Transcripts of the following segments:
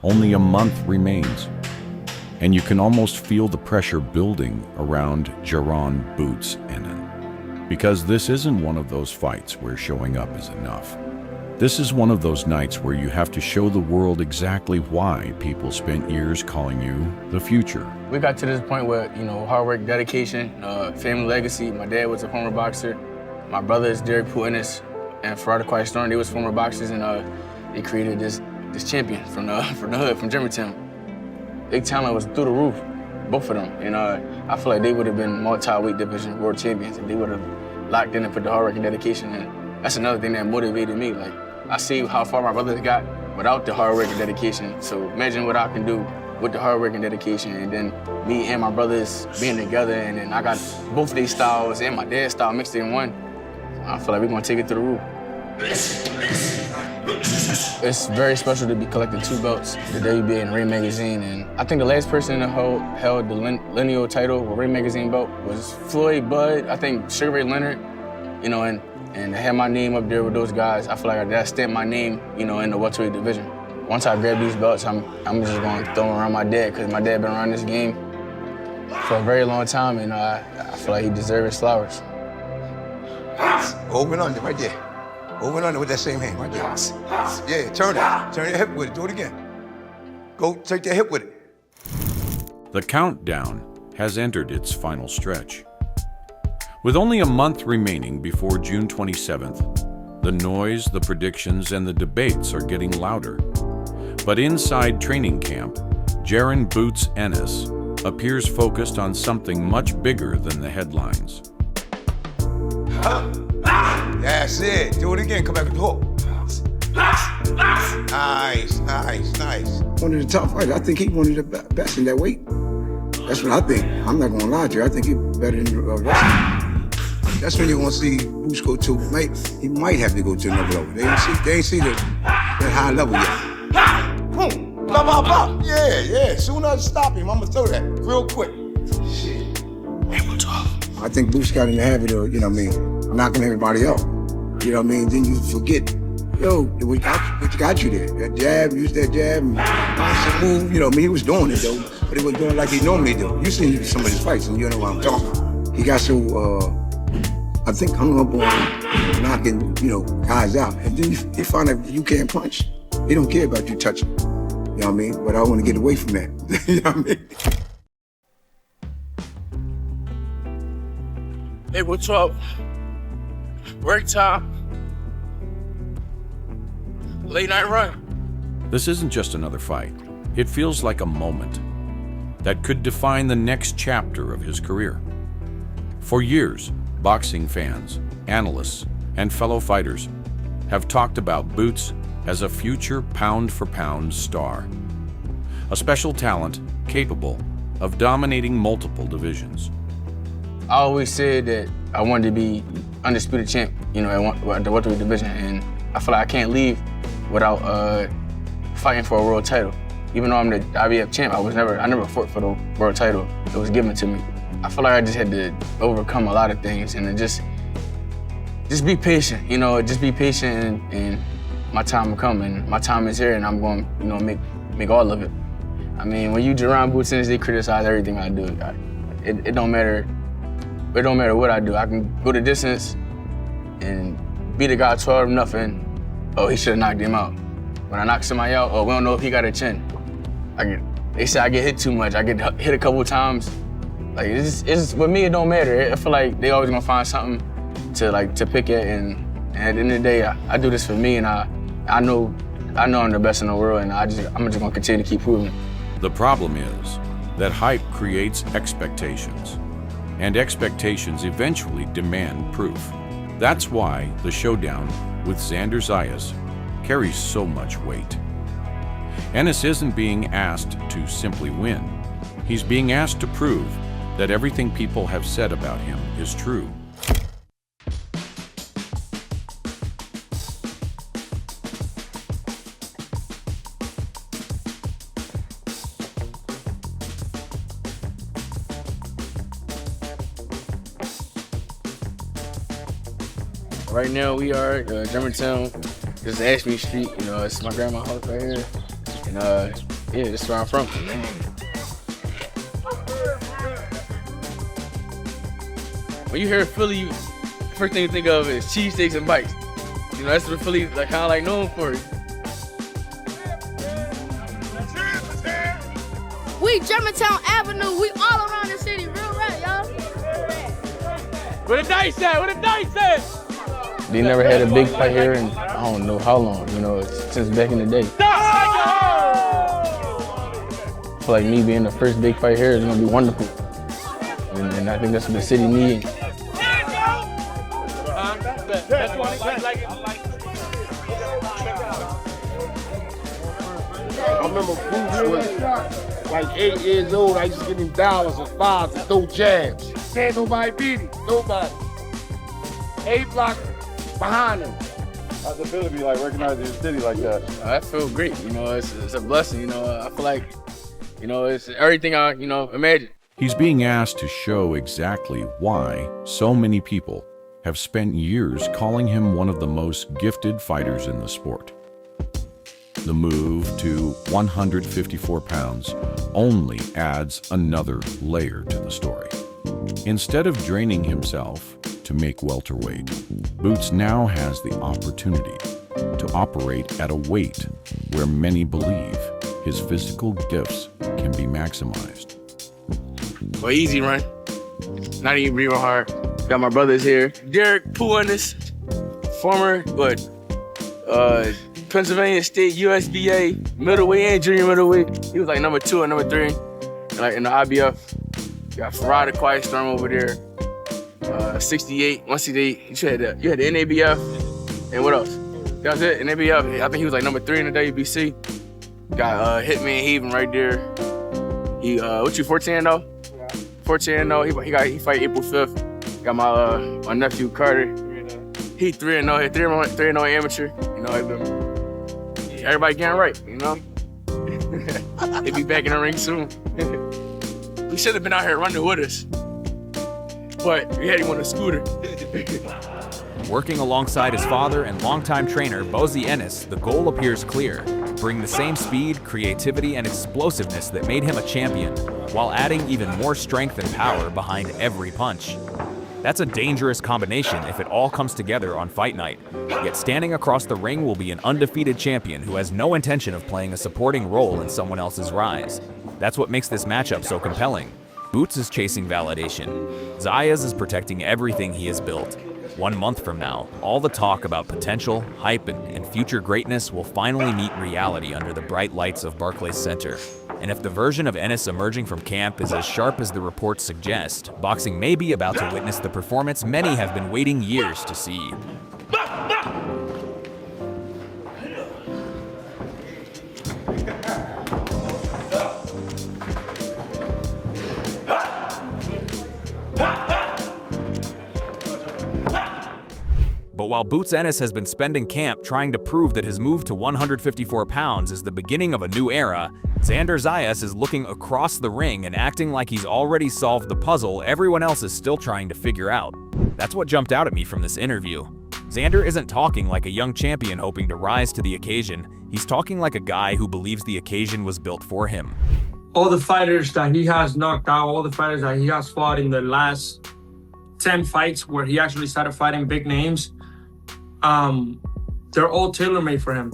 Only a month remains, and you can almost feel the pressure building around Jaron Boots Ennis. Because this isn't one of those fights where showing up is enough. This is one of those nights where you have to show the world exactly why people spent years calling you the future. We got to this point where, hard work, dedication, family legacy. My dad was a former boxer. My brother is Ennis and HeadquaterZZ Storm. They was former boxers, and they created this champion from the hood, from Germantown. Their talent was through the roof, both of them. And I feel like they would have been multi-weight division world champions if they would have locked in and put the hard work and dedication in. That's another thing that motivated me. Like, I see how far my brothers got without the hard work and dedication. So imagine what I can do with the hard work and dedication, and then me and my brothers being together, and then I got both their styles and my dad's style mixed in one. I feel like we're gonna take it to the roof. It's very special to be collecting 2 belts, the WBA and Ring Magazine, and I think the last person that held the lineal title with Ring Magazine belt was Floyd, Bud, I think Sugar Ray Leonard, and to have my name up there with those guys, I feel like that stamped my name, in the welterweight division. Once I grab these belts, I'm just going to throw them around my dad, because my dad been around this game for a very long time, and I feel like he deserves his flowers. Over and under, right there. Over and under with that same hand, right there. Yeah, turn it. Turn your hip with it. Do it again. Go take your hip with it. The countdown has entered its final stretch. With only a month remaining before June 27th, the noise, the predictions, and the debates are getting louder. But inside training camp, Jaron Boots Ennis appears focused on something much bigger than the headlines. That's it. Do it again. Come back with the hook. Nice. One of the top fighters. I think he's one of the best in that weight. That's what I think. I'm not gonna lie to you. I think he's better than Russell. That's when you're gonna see Boots go to. He might have to go to another level. They ain't see that high level yet. Boom. Blah, blah, blah. Yeah. Soon as I stop him, I'm gonna throw that real quick. Shit. Hey, what's up? I think Boots got in the habit of, knocking everybody out. Then you forget, what got you there? That jab, use that jab, and bounce and move. He was doing it though, but he was doing it like he normally do. You seen some of his fights, and you know what I'm talking about. He got so, I think, hung up on knocking, guys out. And then he found out you can't punch. He don't care about you touching. You know what I mean? But I want to get away from that. You know what I mean? Hey, what's up? Break time. Late night run. This isn't just another fight. It feels like a moment that could define the next chapter of his career. For years, boxing fans, analysts, and fellow fighters have talked about Boots as a future pound-for-pound star, a special talent capable of dominating multiple divisions. I always said that I wanted to be undisputed champ, at the welterweight division, and I feel like I can't leave without fighting for a world title. Even though I'm the IBF champ, I never fought for the world title. It was given to me. I feel like I just had to overcome a lot of things and just be patient, just be patient, and my time will come, and my time is here, and I'm going, make all of it. I mean, when you Jaron Boots Ennis, they criticize everything I do. It don't matter. It don't matter what I do. I can go the distance and beat a guy 12-0. Oh, he should have knocked him out. When I knock somebody out, oh, we don't know if he got a chin. They say I get hit too much. I get hit a couple times. Like, it's with me, it don't matter. I feel like they always gonna find something to pick at, and at the end of the day, I do this for me, and I know I'm the best in the world, and I'm just gonna continue to keep proving it. The problem is that hype creates expectations, and expectations eventually demand proof. That's why the showdown with Xander Zayas carries so much weight. Ennis isn't being asked to simply win. He's being asked to prove that everything people have said about him is true. Right now we are at Germantown. This is Ashby Street. It's my grandma's house right here. And yeah, that's where I'm from. When you hear Philly, first thing you think of is cheesesteaks and bites. You know, that's what Philly like kind of like known for. We Germantown Avenue, we all around the city, real rap, y'all. Where the dice at? Where the dice at? They never had a big fight here in I don't know how long, you know, since back in the day. I feel like me being the first big fight here is gonna be wonderful. And I think that's what the city needs. I remember Boots was like 8 years old. I used to give him dollars and fives to throw jabs. Can't nobody beat him. Nobody. A block behind him. How's it feel to be like recognized in the city like that? I feel great. You know, it's a blessing. You know, I feel like, you know, it's everything I, you know, imagined. He's being asked to show exactly why so many people have spent years calling him one of the most gifted fighters in the sport. The move to 154 pounds only adds another layer to the story. Instead of draining himself to make welterweight, Boots now has the opportunity to operate at a weight where many believe his physical gifts can be maximized. Well, easy run. Not even real hard. Got my brothers here. Derek Ennis, former, Pennsylvania State USBA middleweight and junior middleweight. He was like number 2 and number 3, like in the IBF. Got Farad the Quiet Storm over there. 68, 168. You had the NABF, and what else? That was it. NABF. I think he was like number 3 in the WBC. Got Hitman Haven right there. He what you 14-0? 14-0. He fight April 5th. Got my nephew Carter. He 3-0. 3-0 amateur. You know, everybody getting right. You know. He'll be back in the ring soon. He should have been out here running with us, but we had him on a scooter. Working alongside his father and longtime trainer, Bozy Ennis, the goal appears clear. Bring the same speed, creativity, and explosiveness that made him a champion, while adding even more strength and power behind every punch. That's a dangerous combination if it all comes together on fight night. Yet standing across the ring will be an undefeated champion who has no intention of playing a supporting role in someone else's rise. That's what makes this matchup so compelling. Boots is chasing validation. Zayas is protecting everything he has built. 1 month from now, all the talk about potential, hype, and future greatness will finally meet reality under the bright lights of Barclays Center. And if the version of Ennis emerging from camp is as sharp as the reports suggest, boxing may be about to witness the performance many have been waiting years to see. But while Boots Ennis has been spending camp trying to prove that his move to 154 pounds is the beginning of a new era, Xander Zayas is looking across the ring and acting like he's already solved the puzzle everyone else is still trying to figure out. That's what jumped out at me from this interview. Xander isn't talking like a young champion hoping to rise to the occasion. He's talking like a guy who believes the occasion was built for him. All the fighters that he has knocked out, all the fighters that he has fought in the last 10 fights where he actually started fighting big names, they're all tailor-made for him.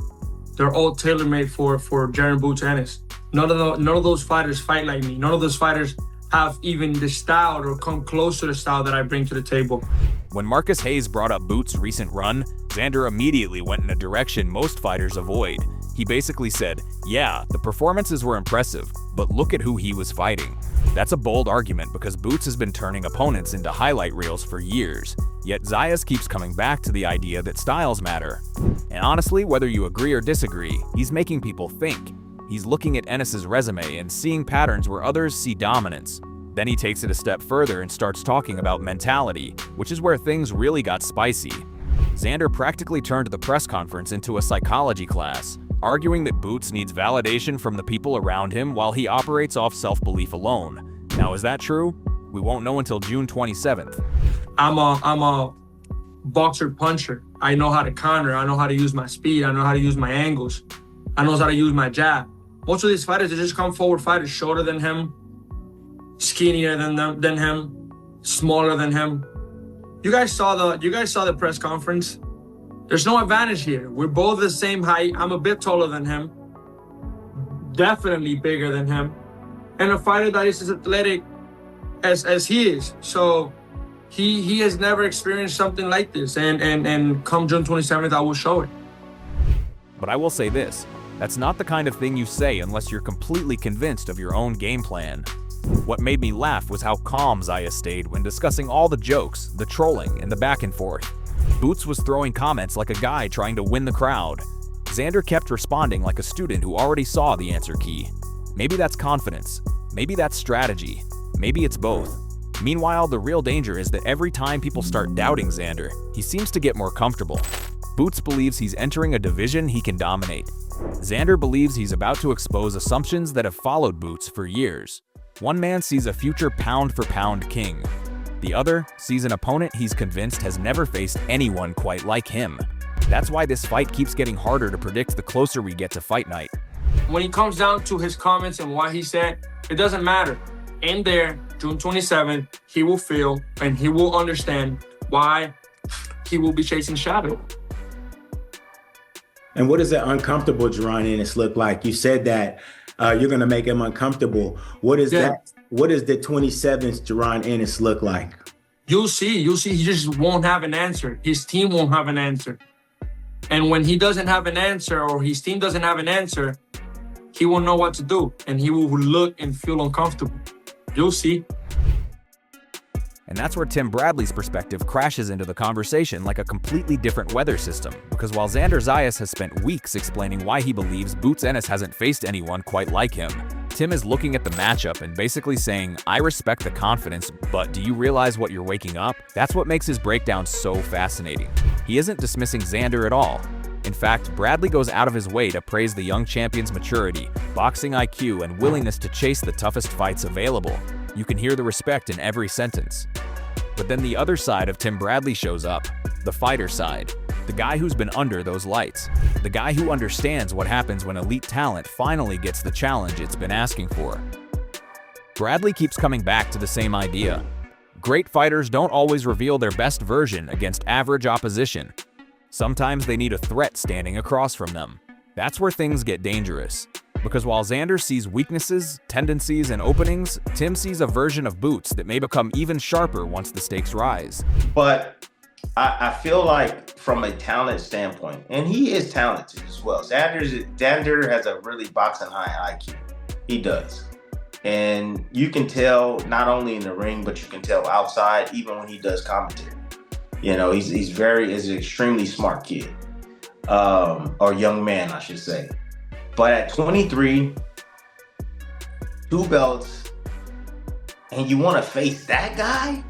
They're all tailor-made for Jaron Boots Ennis. None of those fighters fight like me. None of those fighters have even the style or come close to the style that I bring to the table. When Marcus Hayes brought up Boots' recent run, Xander immediately went in a direction most fighters avoid. He basically said, yeah, the performances were impressive, but look at who he was fighting. That's a bold argument because Boots has been turning opponents into highlight reels for years. Yet Zayas keeps coming back to the idea that styles matter. And honestly, whether you agree or disagree, he's making people think. He's looking at Ennis's resume and seeing patterns where others see dominance. Then he takes it a step further and starts talking about mentality, which is where things really got spicy. Xander practically turned the press conference into a psychology class, arguing that Boots needs validation from the people around him while he operates off self-belief alone. Now, is that true? We won't know until June 27th. I'm a boxer puncher. I know how to counter. I know how to use my speed. I know how to use my angles. I know how to use my jab. Most of these fighters, they just come forward fighters, shorter than him, skinnier than him, smaller than him. You guys saw the press conference. There's no advantage here. We're both the same height. I'm a bit taller than him, definitely bigger than him, and a fighter that is as athletic as he is. So he has never experienced something like this, and come June 27th, I will show it. But I will say this, that's not the kind of thing you say unless you're completely convinced of your own game plan. What made me laugh was how calm Zayas stayed when discussing all the jokes, the trolling, and the back and forth. Boots was throwing comments like a guy trying to win the crowd. Xander kept responding like a student who already saw the answer key. Maybe that's confidence, maybe that's strategy, maybe it's both. Meanwhile, the real danger is that every time people start doubting Xander, he seems to get more comfortable. Boots believes he's entering a division he can dominate. Xander believes he's about to expose assumptions that have followed Boots for years. One man sees a future pound-for-pound king. The other sees an opponent he's convinced has never faced anyone quite like him. That's why this fight keeps getting harder to predict the closer we get to fight night. When it comes down to his comments and what he said, it doesn't matter. In there, June 27th, he will feel and he will understand why he will be chasing shadow. And what does that uncomfortable Jaron Ennis look like? You said that you're going to make him uncomfortable. What is that? What does the 27th Jaron Ennis look like? You'll see. He just won't have an answer. His team won't have an answer. And when he doesn't have an answer or his team doesn't have an answer, he won't know what to do. And he will look and feel uncomfortable. You'll see. And that's where Tim Bradley's perspective crashes into the conversation like a completely different weather system, because while Xander Zayas has spent weeks explaining why he believes Boots Ennis hasn't faced anyone quite like him, Tim is looking at the matchup and basically saying, I respect the confidence, but do you realize what you're waking up? That's what makes his breakdown so fascinating. He isn't dismissing Xander at all. In fact, Bradley goes out of his way to praise the young champion's maturity, boxing IQ, and willingness to chase the toughest fights available. You can hear the respect in every sentence. But then the other side of Tim Bradley shows up, the fighter side, the guy who's been under those lights, the guy who understands what happens when elite talent finally gets the challenge it's been asking for. Bradley keeps coming back to the same idea. Great fighters don't always reveal their best version against average opposition. Sometimes they need a threat standing across from them. That's where things get dangerous. Because while Xander sees weaknesses, tendencies, and openings, Tim sees a version of Boots that may become even sharper once the stakes rise. But I feel like from a talent standpoint, and he is talented as well. Xander has a really boxing high IQ. He does. And you can tell not only in the ring, but you can tell outside, even when he does commentary. You know, he's an extremely smart kid. Or young man, I should say. But at 23, 2 belts, and you want to face that guy?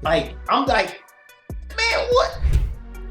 I'm like, man, what?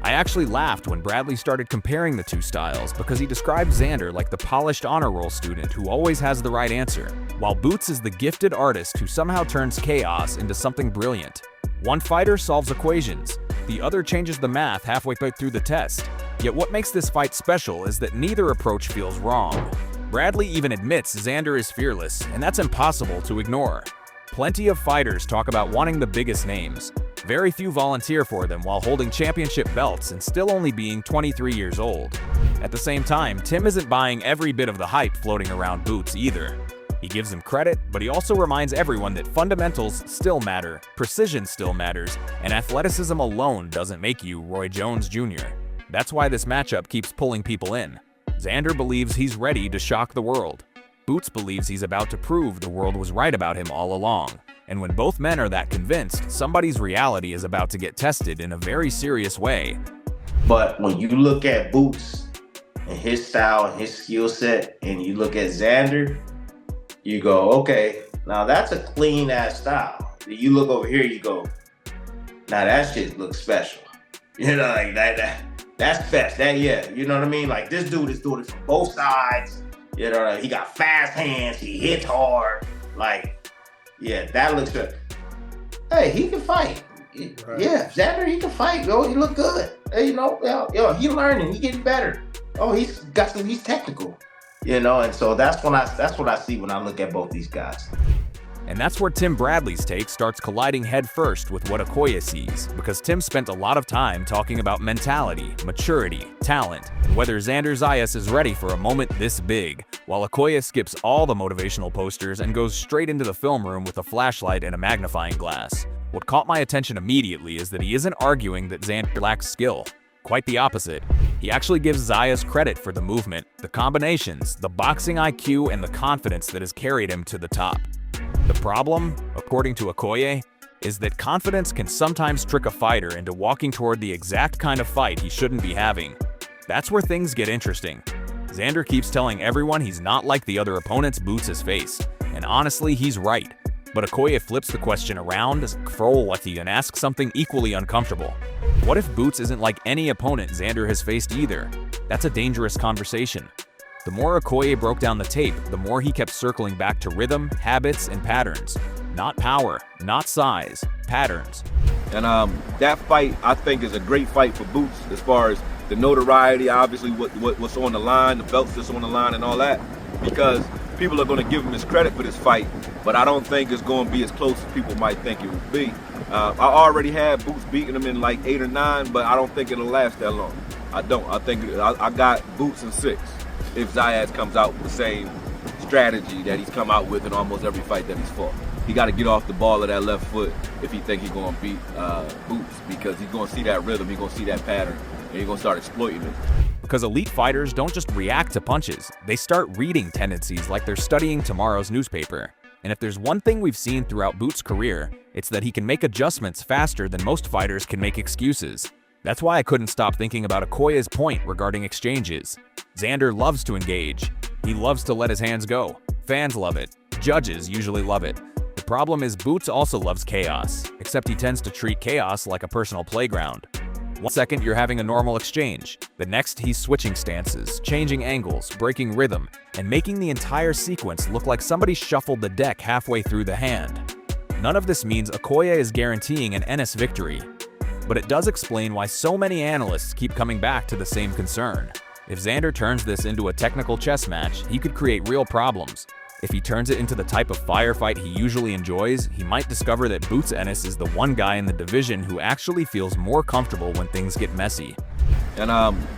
I actually laughed when Bradley started comparing the two styles because he described Xander like the polished honor roll student who always has the right answer, while Boots is the gifted artist who somehow turns chaos into something brilliant. One fighter solves equations, the other changes the math halfway through the test. Yet what makes this fight special is that neither approach feels wrong. Bradley even admits Xander is fearless, and that's impossible to ignore. Plenty of fighters talk about wanting the biggest names. Very few volunteer for them while holding championship belts and still only being 23 years old. At the same time, Tim isn't buying every bit of the hype floating around Boots either. He gives him credit, but he also reminds everyone that fundamentals still matter, precision still matters, and athleticism alone doesn't make you Roy Jones Jr. That's why this matchup keeps pulling people in. Xander believes he's ready to shock the world. Boots believes he's about to prove the world was right about him all along. And when both men are that convinced, somebody's reality is about to get tested in a very serious way. But when you look at Boots and his style and his skill set, and you look at Xander, you go, okay, now that's a clean ass style. You look over here, you go, now that shit looks special. You know, like that's best. You know what I mean? Like, this dude is doing it from both sides. You know, like, he got fast hands, he hits hard. Like, yeah, that looks good. Hey, he can fight. Right. Yeah, Xander, he can fight. Yo, he look good. Hey, you know, yo, he learning, he getting better. Oh, he's technical. You know, and so that's what I see when I look at both these guys. And that's where Tim Bradley's take starts colliding headfirst with what Okoye sees, because Tim spent a lot of time talking about mentality, maturity, talent, and whether Xander Zayas is ready for a moment this big, while Okoye skips all the motivational posters and goes straight into the film room with a flashlight and a magnifying glass. What caught my attention immediately is that he isn't arguing that Xander lacks skill. Quite the opposite. He actually gives Zayas credit for the movement, the combinations, the boxing IQ, and the confidence that has carried him to the top. The problem, according to Okoye, is that confidence can sometimes trick a fighter into walking toward the exact kind of fight he shouldn't be having. That's where things get interesting. Xander keeps telling everyone he's not like the other opponents Boots has faced, and honestly, he's right. But Okoye flips the question around as Crowley and asks something equally uncomfortable. What if Boots isn't like any opponent Xander has faced either? That's a dangerous conversation. The more Okoye broke down the tape, the more he kept circling back to rhythm, habits, and patterns. Not power, not size, patterns. And that fight, I think, is a great fight for Boots as far as the notoriety, obviously what's on the line, the belts that's on the line and all that, because people are going to give him his credit for this fight, but I don't think it's going to be as close as people might think it would be. I already had Boots beating him in like 8 or 9, but I don't think it'll last that long. I don't. I think I got Boots in 6. If Zayas comes out with the same strategy that he's come out with in almost every fight that he's fought. He got to get off the ball of that left foot if he think he's going to beat Boots, because he's going to see that rhythm, he's going to see that pattern, and he's going to start exploiting it. Because elite fighters don't just react to punches, they start reading tendencies like they're studying tomorrow's newspaper. And if there's one thing we've seen throughout Boots' career, it's that he can make adjustments faster than most fighters can make excuses. That's why I couldn't stop thinking about Okoye's point regarding exchanges. Xander loves to engage. He loves to let his hands go. Fans love it. Judges usually love it. The problem is Boots also loves chaos, except he tends to treat chaos like a personal playground. One second you're having a normal exchange, the next he's switching stances, changing angles, breaking rhythm, and making the entire sequence look like somebody shuffled the deck halfway through the hand. None of this means Okoye is guaranteeing an Ennis victory, but it does explain why so many analysts keep coming back to the same concern. If Xander turns this into a technical chess match, he could create real problems. If he turns it into the type of firefight he usually enjoys, he might discover that Boots Ennis is the one guy in the division who actually feels more comfortable when things get messy. And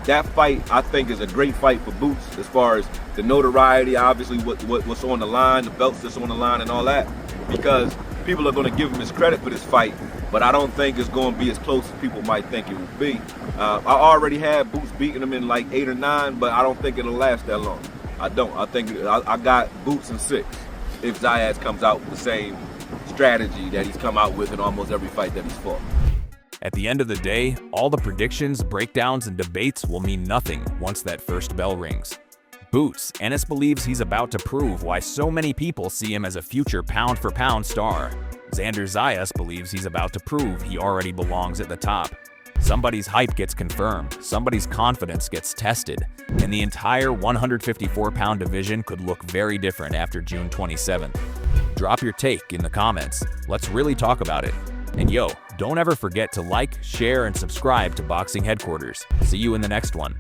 that fight, I think, is a great fight for Boots as far as the notoriety, obviously what's on the line, the belts that's on the line and all that, because people are going to give him his credit for this fight, but I don't think it's going to be as close as people might think it would be. I already had Boots beating him in like 8 or 9, but I don't think it'll last that long. I don't. I think I got Boots in 6 if Zayas comes out with the same strategy that he's come out with in almost every fight that he's fought. At the end of the day, all the predictions, breakdowns, and debates will mean nothing once that first bell rings. Boots, Ennis believes he's about to prove why so many people see him as a future pound-for-pound star. Xander Zayas believes he's about to prove he already belongs at the top. Somebody's hype gets confirmed, somebody's confidence gets tested, and the entire 154-pound division could look very different after June 27th. Drop your take in the comments. Let's really talk about it. And yo, don't ever forget to like, share, and subscribe to Boxing Headquarters. See you in the next one.